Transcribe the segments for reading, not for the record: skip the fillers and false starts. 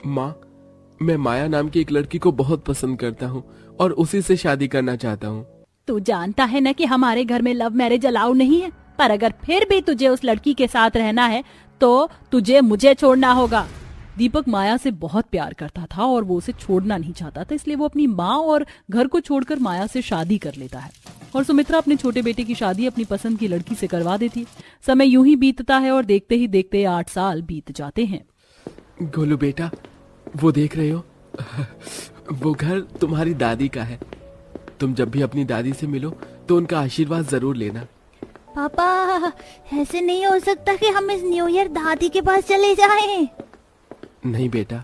माँ, मैं माया नाम की एक लड़की को बहुत पसंद करता हूँ और उसी से शादी करना चाहता हूँ। तू जानता है ना कि हमारे घर में लव मैरिज अलाउ नहीं है, पर अगर फिर भी तुझे उस लड़की के साथ रहना है तो तुझे मुझे छोड़ना होगा। दीपक माया से बहुत प्यार करता था और वो उसे छोड़ना नहीं चाहता था, इसलिए वो अपनी माँ और घर को छोड़कर माया से शादी कर लेता है और सुमित्रा अपने छोटे बेटे की शादी अपनी पसंद की लड़की से करवा देती है। समय यूं ही बीतता है और देखते ही देखते 8 साल बीत जाते हैं। गोलू बेटा, वो देख रहे हो, वो घर तुम्हारी दादी का है। तुम जब भी अपनी दादी से मिलो तो उनका आशीर्वाद जरूर लेना। पापा, ऐसे नहीं हो सकता कि हम इस न्यू ईयर दादी के पास चले जाएं। नहीं बेटा।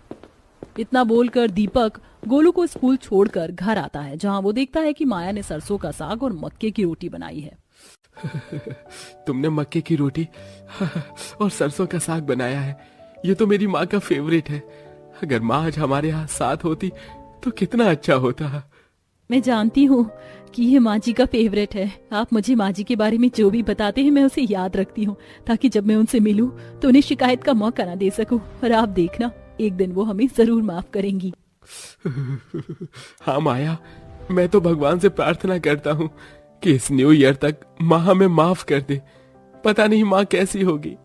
इतना बोलकर दीपक गोलू को स्कूल छोड़कर घर आता है, जहां वो देखता है कि माया ने सरसों का साग और मक्के की रोटी बनाई है। तुमने मक्के की रोटी और सरसों का साग बनाया है, ये तो मेरी माँ का फेवरेट है। अगर माँ आज हमारे यहाँ साथ होती तो कितना अच्छा होता। मैं जानती हूँ कि ये माँ जी का फेवरेट है। आप मुझे माँ जी के बारे में जो भी बताते हैं मैं उसे याद रखती हूँ, ताकि जब मैं उनसे मिलूं तो उन्हें शिकायत का मौका ना दे सकूं। और आप देखना, एक दिन वो हमें जरूर माफ करेंगी। हाँ माया, मैं तो भगवान से प्रार्थना करता हूँ कि इस न्यू ईयर तक माँ हमें माफ कर दे। पता नहीं माँ कैसी होगी।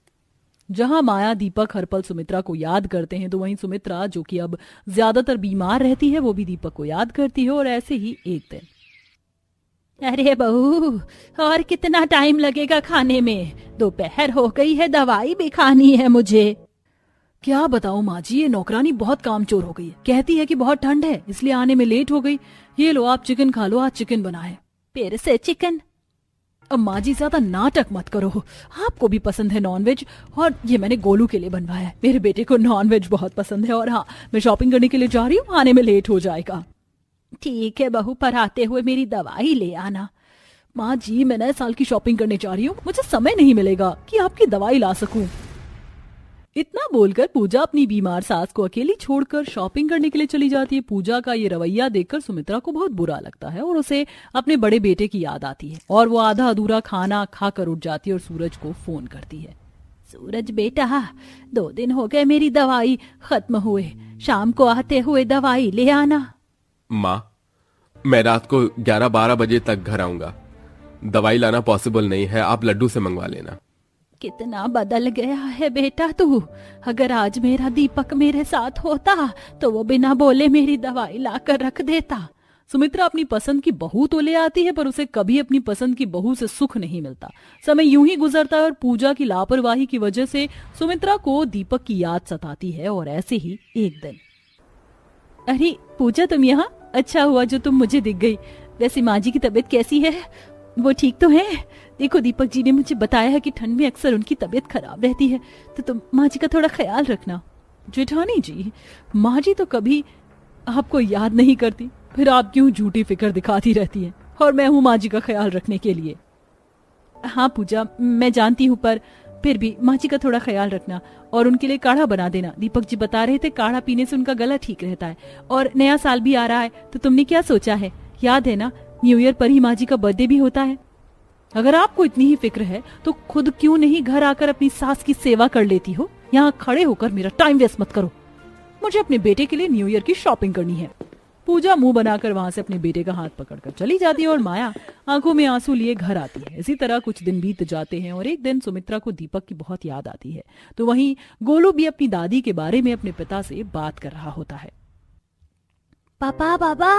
जहां माया दीपक हर पल सुमित्रा को याद करते हैं, तो वहीं सुमित्रा, जो कि अब ज्यादातर बीमार रहती है, वो भी दीपक को याद करती है। और ऐसे ही एक दिन, अरे बहू, और कितना टाइम लगेगा खाने में? दोपहर हो गई है, दवाई भी खानी है मुझे। क्या बताऊं माँ जी, ये नौकरानी बहुत कामचोर हो गई है। कहती है कि बहुत ठंड है इसलिए आने में लेट हो गई। ये लो आप चिकन खा लो, आज चिकन बना है। फिर से चिकन? अब माँ जी ज्यादा नाटक मत करो, आपको भी पसंद है नॉनवेज, और ये मैंने गोलू के लिए बनवाया है। मेरे बेटे को नॉनवेज बहुत पसंद है। और हाँ, मैं शॉपिंग करने के लिए जा रही हूँ, आने में लेट हो जाएगा। ठीक है बहू, पर आते हुए मेरी दवाई ले आना। माँ जी, मैं नए साल की शॉपिंग करने जा रही हूँ, मुझे समय नहीं मिलेगा कि आपकी दवाई ला सकूं। इतना बोलकर पूजा अपनी बीमार सास को अकेली छोड़कर शॉपिंग करने के लिए चली जाती है। पूजा का ये रवैया देखकर सुमित्रा को बहुत बुरा लगता है और उसे अपने बड़े बेटे की याद आती है और वो आधा अधूरा खाना खाकर उठ जाती है और सूरज को फोन करती है। सूरज बेटा, 2 दिन हो गए मेरी दवाई खत्म हुए, शाम को आते हुए दवाई ले आना। माँ, मैं रात को 11-12 बजे तक घर आऊंगा। दवाई लाना पॉसिबल नहीं है, आप लड्डू से मंगवा लेना। कितना बदल गया है बेटा तू। अगर आज मेरा दीपक मेरे साथ होता तो वो बिना बोले मेरी दवाई लाकर रख देता। सुमित्रा अपनी पसंद की बहू तो ले आती है, पर उसे कभी अपनी पसंद की बहू से सुख नहीं मिलता। समय यूं ही गुजरता है और पूजा की लापरवाही की वजह से सुमित्रा को दीपक की याद सताती है। और ऐसे ही एक दिन, अरे पूजा, तुम यहाँ? अच्छा हुआ जो तुम मुझे दिख गई। वैसे माँ जी की तबीयत कैसी है? वो ठीक तो है? देखो, दीपक जी ने मुझे बताया है कि ठंड में अक्सर उनकी तबीयत खराब रहती है, तो तुम माँ जी का थोड़ा ख्याल रखना। जेठानी जी, माँ जी तो कभी आपको याद नहीं करती, फिर आप क्यों झूठी फिक्र दिखाती रहती हैं? और मैं हूँ माँ जी का ख्याल रखने के लिए। हाँ पूजा, मैं जानती हूँ, पर फिर भी माँ जी का थोड़ा ख्याल रखना और उनके लिए काढ़ा बना देना। दीपक जी बता रहे थे काढ़ा पीने से उनका गला ठीक रहता है। और नया साल भी आ रहा है, तो तुमने क्या सोचा है? याद है ना, न्यू ईयर पर ही माँ जी का बर्थडे भी होता है। अगर आपको इतनी ही फिक्र है तो खुद क्यों नहीं घर आकर अपनी सास की सेवा कर लेती हो? यहाँ खड़े होकर मेरा टाइम वेस्ट मत करो। मुझे अपने बेटे के लिए न्यू ईयर की शॉपिंग करनी है। पूजा मुंह बनाकर वहां से अपने बेटे का हाथ पकड़कर चली जाती है और माया आंखों में आंसू लिए घर आती है। इसी तरह कुछ दिन बीत जाते हैं और एक दिन सुमित्रा को दीपक की बहुत याद आती है। तो वहीं गोलू भी अपनी दादी के बारे में अपने पिता से बात कर रहा होता है। पापा पापा,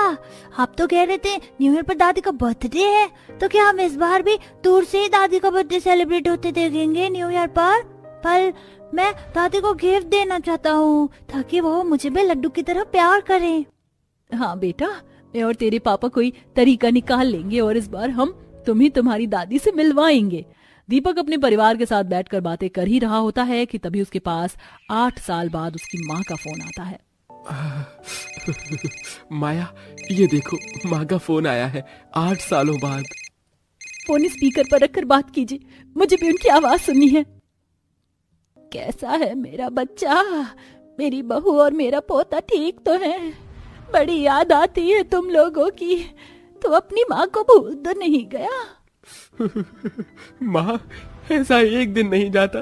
आप तो कह रहे थे न्यू ईयर पर दादी का बर्थडे है, तो क्या हम इस बार भी दूर से ही दादी का बर्थडे सेलिब्रेट होते देखेंगे न्यू ईयर पर? पर मैं दादी को गिफ्ट देना चाहता हूँ ताकि वो मुझे भी लड्डू की तरह प्यार करें। हाँ बेटा, मैं और तेरे पापा कोई तरीका निकाल लेंगे और इस बार हम तुम्हें तुम्हारी दादी से मिलवाएंगे। दीपक अपने परिवार के साथ बैठकर बातें कर ही रहा होता है कि तभी उसके पास 8 साल बाद उसकी माँ का फोन आता है। माया, ये देखो, माँ का फोन आया है 8 सालों बाद। फोन स्पीकर पर रखकर बात कीजिए, मुझे भी उनकी आवाज सुननी है। कैसा है मेरा बच्चा? मेरी बहू और मेरा पोता ठीक तो है? बड़ी याद आती है तुम लोगों की। तो अपनी माँ को भूल तो नहीं गया? माँ, ऐसा एक दिन नहीं जाता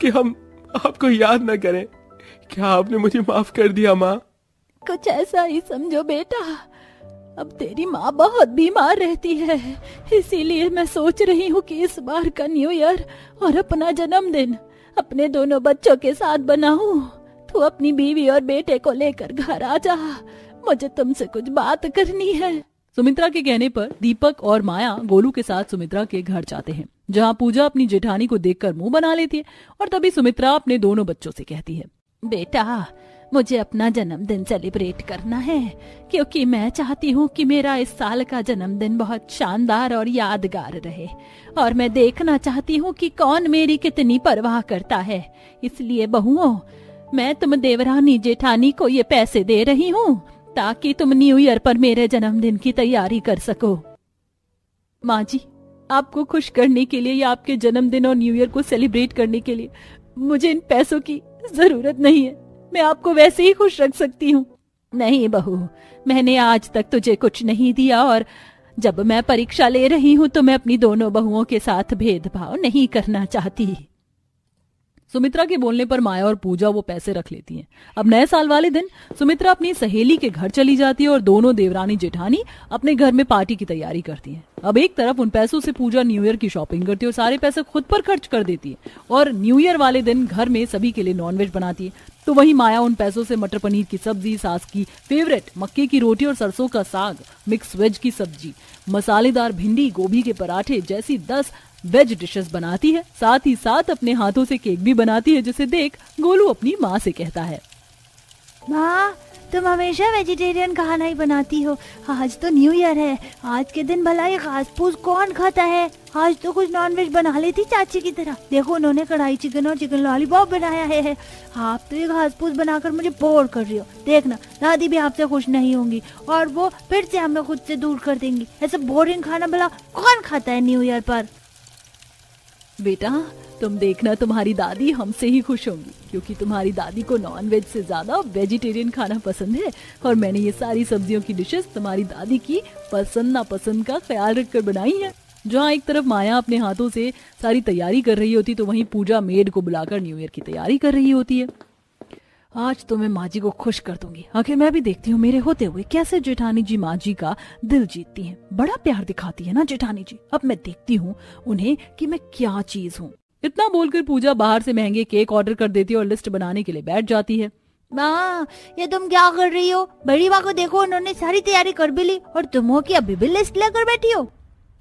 कि हम आपको याद न करें। क्या आपने मुझे माफ कर दिया माँ? कुछ ऐसा ही समझो बेटा। अब तेरी माँ बहुत बीमार रहती है, इसीलिए मैं सोच रही हूँ कि इस बार का न्यू ईयर और अपना जन्मदिन अपने दोनों बच्चों के साथ बनाऊं। तू अपनी बीवी और बेटे को लेकर घर आ जा, मुझे तुमसे कुछ बात करनी है। सुमित्रा के कहने पर दीपक और माया गोलू के साथ सुमित्रा के घर जाते हैं, जहाँ पूजा अपनी जेठानी को देखकर मुंह बना लेती है। और तभी सुमित्रा अपने दोनों बच्चों से कहती है, बेटा मुझे अपना जन्मदिन सेलिब्रेट करना है, क्योंकि मैं चाहती हूँ कि मेरा इस साल का जन्मदिन बहुत शानदार और यादगार रहे, और मैं देखना चाहती हूँ कि कौन मेरी कितनी परवाह करता है। इसलिए बहुओं, मैं तुम देवरानी जेठानी को ये पैसे दे रही हूँ ताकि तुम न्यू ईयर पर मेरे जन्मदिन की तैयारी कर सको। माँ जी, आपको खुश करने के लिए या आपके जन्मदिन और न्यू ईयर को सेलिब्रेट करने के लिए मुझे इन पैसों की जरूरत नहीं है, मैं आपको वैसे ही खुश रख सकती हूँ। नहीं बहू, मैंने आज तक तुझे कुछ नहीं दिया, और जब मैं परीक्षा ले रही हूँ तो मैं अपनी दोनों बहुओं के साथ भेदभाव नहीं करना चाहती। सुमित्रा के बोलने पर माया और पूजा वो पैसे रख लेती हैं। अब नए साल वाले दिन सुमित्रा अपनी सहेली के घर चली जाती है और दोनों देवरानी जेठानी अपने घर में पार्टी की तैयारी करती हैं। अब एक तरफ उन पैसों से पूजा न्यू ईयर की शॉपिंग करती है और सारे पैसे खुद पर खर्च कर देती है, और न्यू ईयर वाले दिन घर में सभी के लिए नॉनवेज बनाती है। तो वहीं माया उन पैसों से मटर पनीर की सब्जी, सास की फेवरेट मक्के की रोटी और सरसों का साग, मिक्स वेज की सब्जी, मसालेदार भिंडी, गोभी के पराठे जैसी 10 वेज डिशेस बनाती है। साथ ही साथ अपने हाथों से केक भी बनाती है, जिसे देख गोलू अपनी माँ से कहता है, माँ तुम हमेशा वेजिटेरियन खाना ही बनाती हो, आज तो न्यू ईयर है, आज के दिन भला ये घास फूस कौन खाता है? आज तो कुछ नॉनवेज बना लेती चाची की तरह। देखो उन्होंने कढ़ाई चिकन और चिकन लॉलीपॉप बनाया है। आप तो ये घास फूस बनाकर मुझे बोर कर रही हो। देखना दादी भी आपसे खुश नहीं होंगी और वो फिर से हमें खुद से दूर कर देंगी। ऐसा बोरिंग खाना भला कौन खाता है न्यू ईयर पर? बेटा तुम देखना, तुम्हारी दादी हमसे ही खुश होंगी, क्योंकि तुम्हारी दादी को नॉनवेज से ज्यादा वेजिटेरियन खाना पसंद है, और मैंने ये सारी सब्जियों की डिशेस तुम्हारी दादी की पसंद नापसंद का ख्याल रखकर बनाई है। जहाँ एक तरफ माया अपने हाथों से सारी तैयारी कर रही होती, तो वहीं पूजा मेड को बुलाकर न्यू ईयर की तैयारी कर रही होती है। आज तो मैं माँ जी को खुश कर दूंगी। आखिर मैं भी देखती हूँ मेरे होते हुए कैसे जेठानी जी माँ जी का दिल जीतती हैं। बड़ा प्यार दिखाती है ना जेठानी जी। अब मैं देखती हूँ उन्हें कि मैं क्या चीज हूँ। इतना बोलकर पूजा बाहर से महंगे केक ऑर्डर कर देती है और लिस्ट बनाने के लिए बैठ जाती है। माँ ये तुम क्या कर रही हो? बड़ी माँ को देखो, उन्होंने सारी तैयारी कर भी ली और तुम हो कि अभी भी लिस्ट लेकर बैठी हो।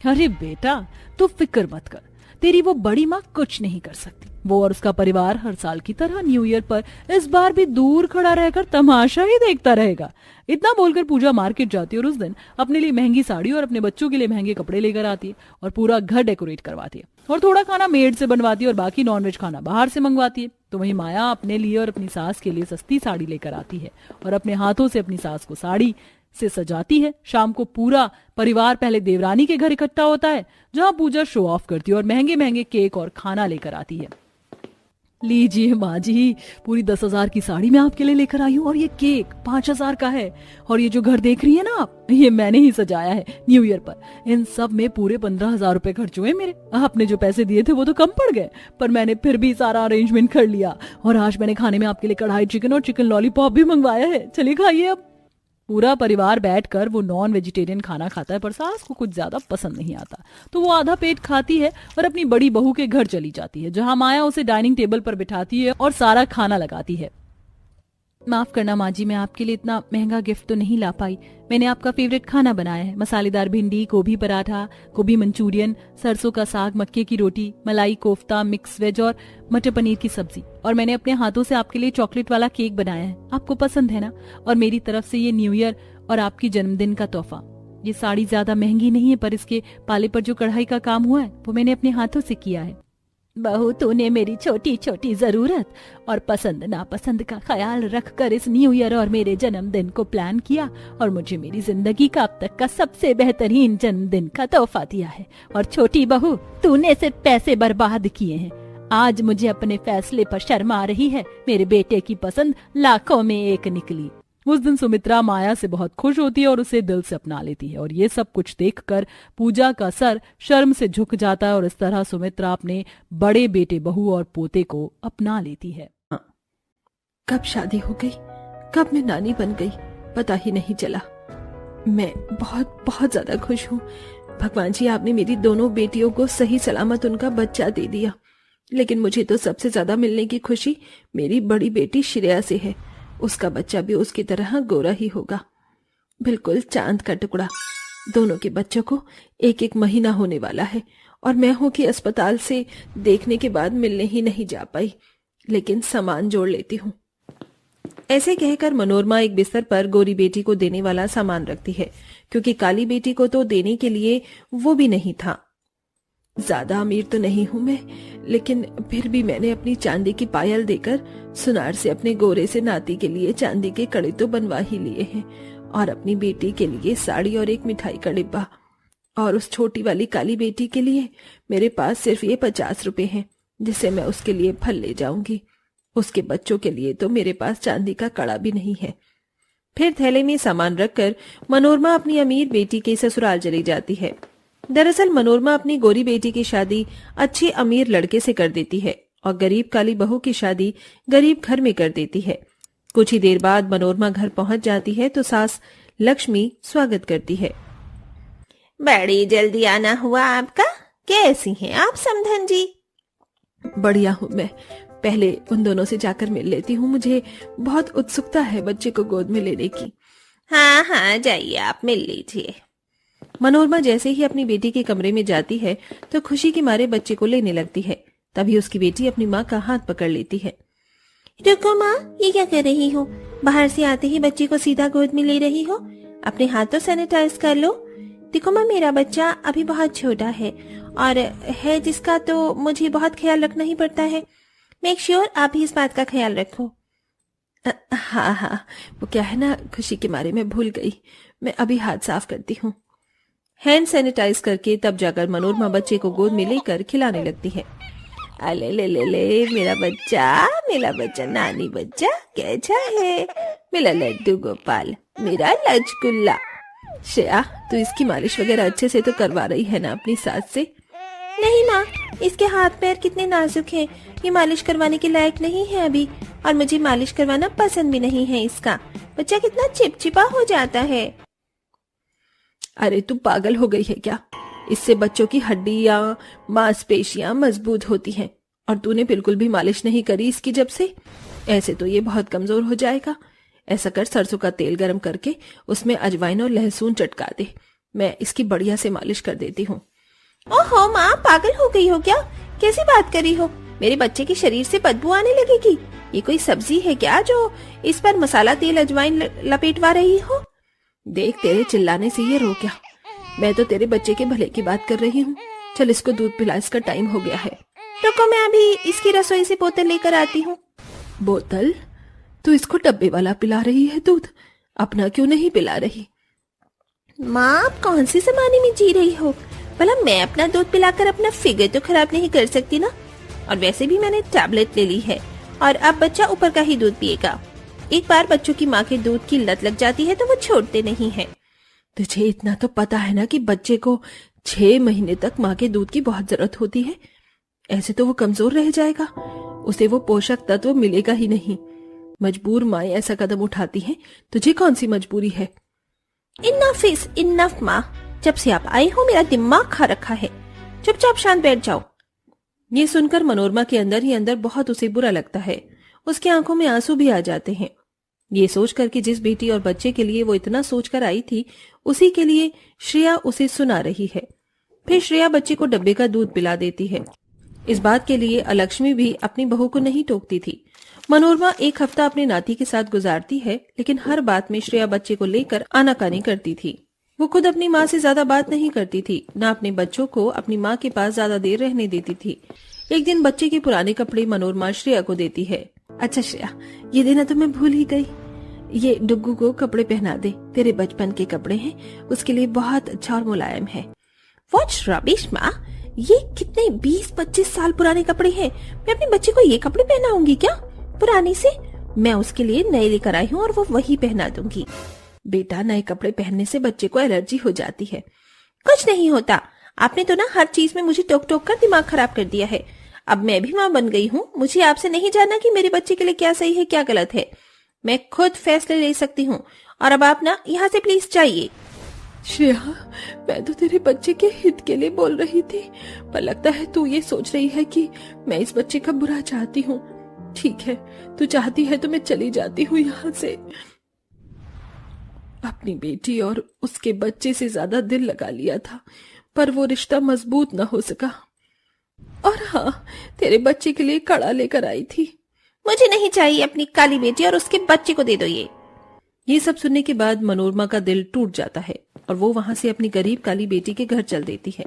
अरे बेटा तू फिक्र मत कर, तेरी वो बड़ी माँ कुछ नहीं कर सकती। वो और उसका परिवार हर साल की तरह न्यू ईयर पर इस बार भी दूर खड़ा रहकर तमाशा ही देखता रहेगा। इतना बोलकर पूजा मार्केट जाती है और उस दिन अपने लिए महंगी साड़ी और अपने बच्चों के लिए महंगे कपड़े लेकर आती है और पूरा घर डेकोरेट करवाती है, और थोड़ा खाना मेड से बनवाती है और बाकी नॉनवेज खाना बाहर से मंगवाती है। तो वहीं माया अपने लिए और अपनी सास के लिए सस्ती साड़ी लेकर आती है और अपने हाथों से अपनी सास को साड़ी से सजाती है। शाम को पूरा परिवार पहले देवरानी के घर इकट्ठा होता है, जहां पूजा शो ऑफ करती है और महंगे महंगे केक और खाना लेकर आती है। लीजिए माँ जी, पूरी 10,000 की साड़ी मैं आपके लिए लेकर आई हूँ, और ये केक 5,000 का है, और ये जो घर देख रही है ना आप, ये मैंने ही सजाया है न्यू ईयर पर। इन सब में पूरे 15,000 रुपए खर्च हुए मेरे। आपने जो पैसे दिए थे वो तो कम पड़ गए, पर मैंने फिर भी सारा अरेंजमेंट कर लिया, और आज मैंने खाने में आपके लिए कढ़ाई चिकन और चिकन लॉलीपॉप भी मंगवाया है। चलिए खाइए। अब पूरा परिवार बैठकर वो नॉन वेजिटेरियन खाना खाता है, पर सास को कुछ ज्यादा पसंद नहीं आता, तो वो आधा पेट खाती है और अपनी बड़ी बहू के घर चली जाती है, जहां माया उसे डाइनिंग टेबल पर बिठाती है और सारा खाना लगाती है। माफ करना माँ जी, मैं आपके लिए इतना महंगा गिफ्ट तो नहीं ला पाई। मैंने आपका फेवरेट खाना बनाया है, मसालेदार भिंडी, गोभी पराठा, गोभी मंचूरियन, सरसों का साग, मक्के की रोटी, मलाई कोफ्ता, मिक्स वेज और मटर पनीर की सब्जी, और मैंने अपने हाथों से आपके लिए चॉकलेट वाला केक बनाया है। आपको पसंद है ना? और मेरी तरफ से ये न्यू ईयर और आपकी जन्मदिन का तोहफा। ये साड़ी ज्यादा महंगी नहीं है, पर इसके पाले पर जो कढ़ाई का काम हुआ है वो मैंने अपने हाथों से किया है। बहू, तूने मेरी छोटी छोटी जरूरत और पसंद नापसंद का ख्याल रखकर इस न्यू ईयर और मेरे जन्मदिन को प्लान किया, और मुझे मेरी जिंदगी का अब तक का सबसे बेहतरीन जन्मदिन का तोहफा दिया है। और छोटी बहू, तूने सिर्फ पैसे बर्बाद किए हैं। आज मुझे अपने फैसले पर शर्म आ रही है। मेरे बेटे की पसंद लाखों में एक निकली। उस दिन सुमित्रा माया से बहुत खुश होती है और उसे दिल से अपना लेती है, और ये सब कुछ देखकर पूजा का सर शर्म से झुक जाता है, और इस तरह सुमित्रा अपने बड़े बेटे, बहू और पोते को अपना लेती है। कब शादी हो गई, कब मैं नानी बन गई, पता ही नहीं चला। मैं बहुत बहुत ज्यादा खुश हूँ। भगवान जी, आपने मेरी दोनों बेटियों को सही सलामत उनका बच्चा दे दिया। लेकिन मुझे तो सबसे ज्यादा मिलने की खुशी मेरी बड़ी बेटी श्रेया से है। उसका बच्चा भी उसकी तरह गोरा ही होगा, बिल्कुल चांद का टुकड़ा। दोनों के बच्चों को एक एक महीना होने वाला है और मैं हूं कि अस्पताल से देखने के बाद मिलने ही नहीं जा पाई, लेकिन सामान जोड़ लेती हूँ। ऐसे कहकर मनोरमा एक बिस्तर पर गोरी बेटी को देने वाला सामान रखती है, क्योंकि काली बेटी को तो देने के लिए वो भी नहीं था। ज्यादा अमीर तो नहीं हूं मैं, लेकिन फिर भी मैंने अपनी चांदी की पायल देकर सुनार से अपने गोरे से नाती के लिए चांदी के कड़े तो बनवा ही लिए हैं, और अपनी बेटी के लिए साड़ी और एक मिठाई का डिब्बा। और उस छोटी वाली काली बेटी के लिए मेरे पास सिर्फ ये 50 रुपए हैं, जिसे मैं उसके लिए फल ले जाऊंगी। उसके बच्चों के लिए तो मेरे पास चांदी का कड़ा भी नहीं है। फिर थैले में सामान रखकर मनोरमा अपनी अमीर बेटी के ससुराल चली जाती है। दरअसल मनोरमा अपनी गोरी बेटी की शादी अच्छे अमीर लड़के से कर देती है और गरीब काली बहू की शादी गरीब घर में कर देती है। कुछ ही देर बाद मनोरमा घर पहुंच जाती है तो सास लक्ष्मी स्वागत करती है। बड़ी जल्दी आना हुआ आपका। कैसी हैं आप समधन जी? बढ़िया हूँ मैं। पहले उन दोनों से जाकर मिल लेती हूँ, मुझे बहुत उत्सुकता है बच्चे को गोद में लेने की। हाँ हाँ, जाइए आप मिल लीजिए। मनोरमा जैसे ही अपनी बेटी के कमरे में जाती है तो खुशी के मारे बच्चे को लेने लगती है। तभी उसकी बेटी अपनी माँ का हाथ पकड़ लेती है। रुको माँ, ये क्या कर रही हो? बाहर से आते ही बच्चे को सीधा गोद में ले रही हो। अपने हाथ तो सैनिटाइज कर लो। देखो माँ, मेरा बच्चा अभी बहुत छोटा है और है जिसका तो मुझे बहुत ख्याल रखना ही पड़ता है। मेक श्योर आप भी इस बात का ख्याल रखो। हाँ हाँ, वो क्या है ना, खुशी के मारे मैं भूल गई। मैं अभी हाथ साफ करती हूँ। हैंड सैनिटाइज करके तब जाकर मनोरमा बच्चे को गोद में लेकर खिलाने लगती है। अले ले ले ले, मेरा बच्चा नानी बच्चा कैसा है? मेरा लड्डू गोपाल, मेरा लचकुल्ला। श्रेया, तू इसकी मालिश वगैरह अच्छे से तो करवा रही है ना अपनी सास से? नहीं माँ, इसके हाथ पैर कितने नाजुक हैं, ये मालिश करवाने के लायक नहीं है अभी, और मुझे मालिश करवाना पसंद भी नहीं है। इसका बच्चा कितना चिपचिपा हो जाता है। अरे तू पागल हो गई है क्या? इससे बच्चों की हड्डियां मांसपेशियां मजबूत होती हैं, और तूने बिल्कुल भी मालिश नहीं करी इसकी जब से। ऐसे तो ये बहुत कमजोर हो जाएगा। ऐसा कर, सरसों का तेल गरम करके उसमें अजवाइन और लहसुन चटका दे। मैं इसकी बढ़िया से मालिश कर देती हूँ। ओहो माँ, पागल हो गई हो क्या? कैसी बात करी हो? मेरे बच्चे के शरीर से बदबू आने लगेगी। ये कोई सब्जी है क्या जो इस पर मसाला तेल अजवाइन लपेटवा रही हो? देख, तेरे चिल्लाने से ये रो क्या? मैं तो तेरे बच्चे के भले की बात कर रही हूँ। चल इसको दूध पिला, इसका टाइम हो गया है। रुको, मैं अभी इसकी रसोई से बोतल लेकर आती हूँ। बोतल? तू इसको डब्बे वाला पिला रही है दूध, अपना क्यों नहीं पिला रही? माँ, आप कौन सी जमाने में जी रही हो? भला मैं अपना दूध पिलाकर अपना फिगर तो खराब नहीं कर सकती ना। और वैसे भी मैंने टैबलेट ले ली है और अब बच्चा ऊपर का ही दूध पिएगा। एक बार बच्चों की माँ के दूध की लत लग जाती है तो वो छोड़ते नहीं है। तुझे इतना तो पता है ना कि बच्चे को 6 महीने तक माँ के दूध की बहुत जरूरत होती है। ऐसे तो वो कमजोर रह जाएगा, उसे वो पोषक तत्व मिलेगा ही नहीं। मजबूर माँ ऐसा कदम उठाती है, तुझे कौन सी मजबूरी है? इनफ इज इनफ माँ, जब से आप आई हो मेरा दिमाग खा रखा है। चुपचाप शांत बैठ जाओ। ये सुनकर मनोरमा के अंदर ही अंदर बहुत उसे बुरा लगता है। उसकी आंखों में आंसू भी आ जाते हैं। ये सोचकर कि जिस बेटी और बच्चे के लिए वो इतना सोचकर आई थी, उसी के लिए श्रेया उसे सुना रही है। फिर श्रेया बच्चे को डब्बे का दूध पिला देती है। इस बात के लिए अलक्ष्मी भी अपनी बहू को नहीं टोकती थी। मनोरमा एक हफ्ता अपने नाती के साथ गुजारती है, लेकिन हर बात में श्रेया बच्चे को लेकर आनाकानी करती थी। वो खुद अपनी माँ से ज्यादा बात नहीं करती थी, न अपने बच्चों को अपनी माँ के पास ज्यादा देर रहने देती थी। एक दिन बच्चे के पुराने कपड़े मनोरमा श्रेया को देती है। अच्छा श्रेया, ये देना तो मैं भूल ही गई। ये डुग्गू को कपड़े पहना दे, तेरे बचपन के कपड़े हैं, उसके लिए बहुत अच्छा और मुलायम है। व्हाट्स रबिश माँ, ये कितने 20-25 साल पुराने कपड़े हैं। मैं अपने बच्चे को ये कपड़े पहनाऊंगी क्या पुरानी से? मैं उसके लिए नए लेकर आई हूँ और वो वही पहना दूंगी। बेटा, नए कपड़े पहनने से बच्चे को एलर्जी हो जाती है। कुछ नहीं होता। आपने तो ना हर चीज में मुझे टोक टोक कर दिमाग खराब कर दिया है। अब मैं भी माँ बन गई हूँ, मुझे आपसे नहीं जानना कि मेरे बच्चे के लिए क्या सही है क्या गलत है। मैं खुद फैसले ले सकती हूँ और अब आप ना यहाँ से प्लीज जाइए। श्रेया, मैं तो तेरे बच्चे के हित के लिए बोल रही थी, पर लगता है तू ये सोच रही है कि मैं इस बच्चे का बुरा चाहती हूँ। ठीक है, तू चाहती है तो मैं चली जाती हूँ यहाँ से। अपनी बेटी और उसके बच्चे से ज्यादा दिल लगा लिया था, पर वो रिश्ता मजबूत न हो सका। और हाँ, तेरे बच्चे के लिए कड़ा लेकर आई थी। मुझे नहीं चाहिए अपनी काली बेटी, और उसके बच्चे को दे दो। ये सब सुनने के बाद मनोरमा का दिल टूट जाता है और वो वहां से अपनी गरीब काली बेटी के घर चल देती है,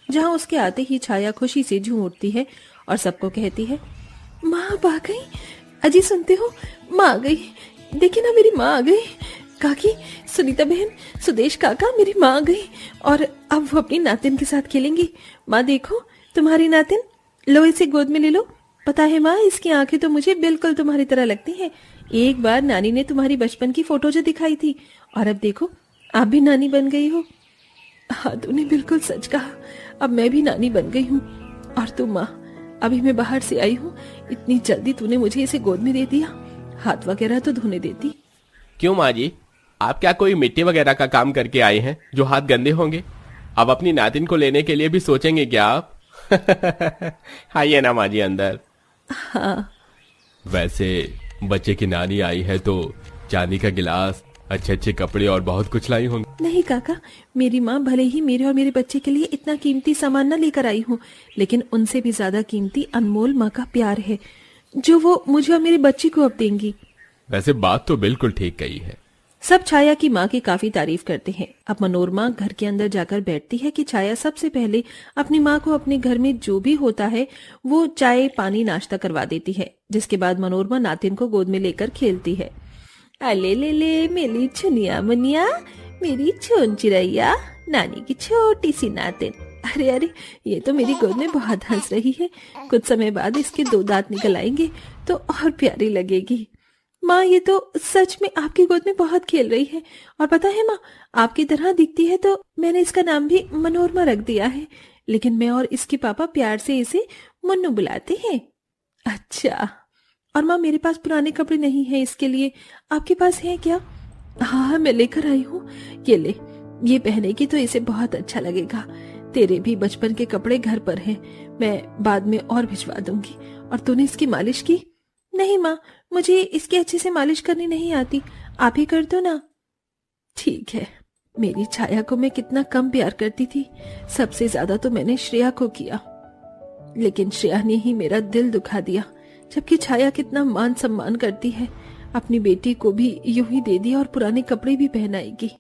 जहां उसके आते ही छाया खुशी से झूम उठती है और सबको कहती है, माँ अब आ गई। अजी सुनते हो, माँ आ गई। देखिए ना, मेरी माँ आ गई। काकी, सुनीता बहन, सुदेश काका, मेरी माँ आ गई और अब वो अपनी नातिन के साथ खेलेंगी। माँ देखो, तुम्हारी नातिन, लो इसे गोद में ले लो। पता है माँ, इसकी आंखें तो मुझे बिल्कुल तुम्हारी तरह लगती हैं। एक बार नानी ने तुम्हारी बचपन की फोटो जो दिखाई थी, और अब देखो आप भी नानी बन गई हो। हाँ, तूने बिल्कुल सच कहा, अब मैं भी नानी बन गई हूँ। और तू माँ, अभी मैं बाहर से आई हूँ, इतनी जल्दी तूने मुझे इसे गोद में दे दिया, हाथ वगैरह तो धोने देती। क्यों माँ जी, आप क्या कोई मिट्टी वगैरह का काम करके आए हैं जो हाथ गंदे होंगे? अब अपनी नातिन को लेने के लिए भी सोचेंगे क्या आप? आइए ना माँ जी अंदर। हाँ। वैसे बच्चे की नानी आई है तो चांदी का गिलास, अच्छे अच्छे कपड़े और बहुत कुछ लाई होंगी। नहीं काका, मेरी माँ भले ही मेरे और मेरे बच्चे के लिए इतना कीमती सामान न लेकर आई हूँ, लेकिन उनसे भी ज्यादा कीमती अनमोल माँ का प्यार है, जो वो मुझे और मेरे बच्चे को अब देंगी। वैसे बात तो बिल्कुल ठीक कही है। सब छाया की माँ की काफी तारीफ करते हैं। अब मनोरमा घर के अंदर जाकर बैठती है कि छाया सबसे पहले अपनी माँ को अपने घर में जो भी होता है वो चाय पानी नाश्ता करवा देती है, जिसके बाद मनोरमा नातिन को गोद में लेकर खेलती है। अले ले ले मेरी छुनिया मुनिया, मेरी छोन चिड़ैया, नानी की छोटी सी नातिन। अरे अरे, ये तो मेरी गोद में बहुत हंस रही है। कुछ समय बाद इसके 2 दांत निकल आएंगे तो और प्यारी लगेगी। माँ, ये तो सच में आपकी गोद में बहुत खेल रही है, और पता है माँ, आपकी तरह दिखती है तो मैंने इसका नाम भी मनोरमा रख दिया है, लेकिन मैं और इसके पापा प्यार से इसे मुन्नू बुलाते हैं। अच्छा, और माँ मेरे पास पुराने कपड़े नहीं हैं इसके लिए, आपके पास हैं क्या? हाँ, मैं लेकर आई हूँ, ये ले, ये पहनेगी तो इसे बहुत अच्छा लगेगा। तेरे भी बचपन के कपड़े घर पर हैं, मैं बाद में और भिजवा दूंगी। और तूने इसकी मालिश की? नहीं माँ, मुझे इसकी अच्छे से मालिश करनी नहीं आती, आप ही कर दो ना। ठीक है। मेरी छाया को मैं कितना कम प्यार करती थी, सबसे ज्यादा तो मैंने श्रेया को किया, लेकिन श्रेया ने ही मेरा दिल दुखा दिया, जबकि छाया कितना मान सम्मान करती है। अपनी बेटी को भी यूं ही दे दिया और पुराने कपड़े भी पहनाएगी।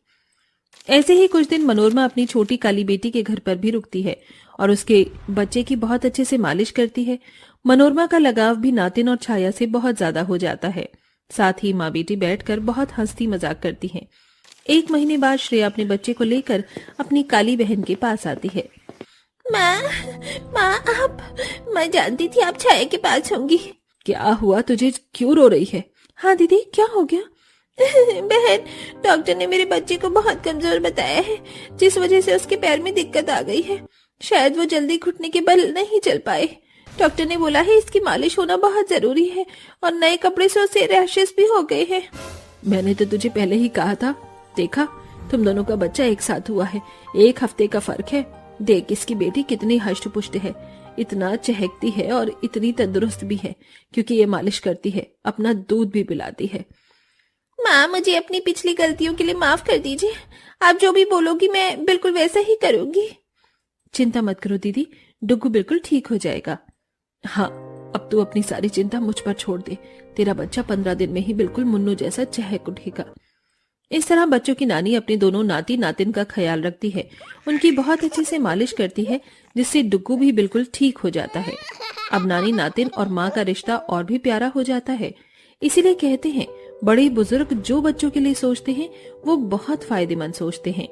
ऐसे ही कुछ दिन मनोरमा अपनी छोटी काली बेटी के घर पर भी रुकती है और उसके बच्चे की बहुत अच्छे से मालिश करती है। मनोरमा का लगाव भी नातिन और छाया से बहुत ज्यादा हो जाता है। साथ ही माँ बेटी बैठकर बहुत हंसती मजाक करती हैं। 1 महीने बाद श्रेया अपने बच्चे को लेकर अपनी काली बहन के पास आती है। माँ, आप, मैं जानती थी आप छाया के पास होंगी। क्या हुआ, तुझे क्यों रो रही है? हाँ दीदी, क्या हो गया? बहन, डॉक्टर ने मेरे बच्चे को बहुत कमजोर बताया है, जिस वजह से उसके पैर में दिक्कत आ गई है। शायद वो जल्दी घुटने के बल नहीं चल पाए। डॉक्टर ने बोला है इसकी मालिश होना बहुत जरूरी है, और नए कपड़े से उसे रैशेस भी हो गए हैं। मैंने तो तुझे पहले ही कहा था, देखा, तुम दोनों का बच्चा एक साथ हुआ है, 1 हफ्ते का फर्क है। देख इसकी बेटी कितनी हष्ट पुष्ट है, इतना चहकती है और इतनी तंदुरुस्त भी है, क्योंकि ये मालिश करती है, अपना दूध भी पिलाती है। माँ, मुझे अपनी पिछली गलतियों के लिए माफ कर दीजिए। आप जो भी बोलोगी मैं बिल्कुल वैसा ही करूंगी। चिंता मत करो दीदी, डुग्गू बिल्कुल ठीक हो जाएगा। हाँ, अब तू अपनी सारी चिंता मुझ पर छोड़ दे, तेरा बच्चा 15 दिन में ही बिल्कुल मुन्नू जैसा चहक उठेगा। इस तरह बच्चों की नानी अपने दोनों नाती नातिन का ख्याल रखती है, उनकी बहुत अच्छे से मालिश करती है, जिससे डुग्गू भी बिल्कुल ठीक हो जाता है। अब नानी नातिन और माँ का रिश्ता और भी प्यारा हो जाता है। इसीलिए कहते हैं, बड़े बुजुर्ग जो बच्चों के लिए सोचते हैं वो बहुत फायदेमंद सोचते हैं।